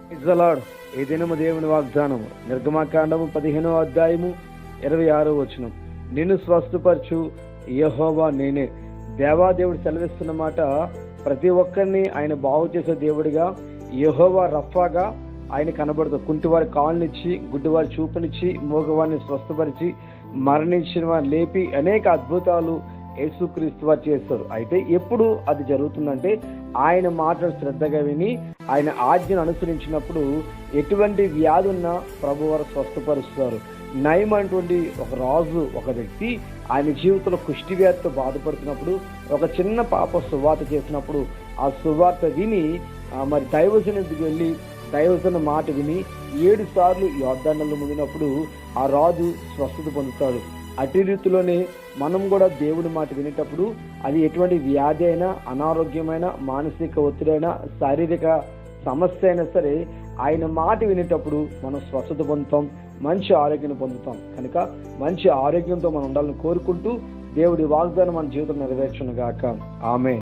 Praise the lord. ఈ దినము దేవుని వాగ్దానము నిర్గమకాండము 15వ అధ్యాయము 26వ వచనం. నిన్ను స్వస్థపరచు యెహోవా నేనే. దేవాదేవుడు సెలవిస్తున్న మాట, ప్రతి ఒక్కరిని ఆయన బాగు చేసే దేవుడిగా యెహోవా రఫాగా ఆయన కనబడుతుంది. కుంటివారి కాళ్ళనిచ్చి, గుడ్డివారి చూపునిచ్చి, మూగవారిని స్వస్థపరిచి, మరణించిన వారిని లేపి అనేక అద్భుతాలు యేసుక్రీస్తు వారు చేస్తారు. అయితే ఎప్పుడు అది జరుగుతుందంటే ఆయన మాటలు శ్రద్ధగా విని ఆయన ఆజ్ఞను అనుసరించినప్పుడు ఎటువంటి వ్యాధి ఉన్నా ప్రభువారు స్వస్థపరుస్తారు. నయం అటువంటి ఒక రాజు, ఒక వ్యక్తి ఆయన జీవితంలో కుష్టి వ్యాధితో బాధపడుతున్నప్పుడు ఒక చిన్న పాప సువార్త చేసినప్పుడు ఆ సువార్త విని మరి దైవజనుడికి వెళ్ళి దైవజన మాట విని 7 సార్లు యోర్దానులో మునిగినప్పుడు ఆ రాజు స్వస్థత పొందుతాడు. అటు రీతిలోనే మనం కూడా దేవుడి మాట వినేటప్పుడు అది ఎటువంటి వ్యాధి అయినా, అనారోగ్యమైన, మానసిక ఒత్తిడైనా, శారీరక సమస్య అయినా సరే ఆయన మాట వినేటప్పుడు మనం స్వస్థత పొందుతాం, మంచి ఆరోగ్యం పొందుతాం. కనుక మంచి ఆరోగ్యంతో మనం ఉండాలని కోరుకుంటూ దేవుడి వాగ్దానం మన జీవితం నెరవేర్చును గాక. ఆమేన్.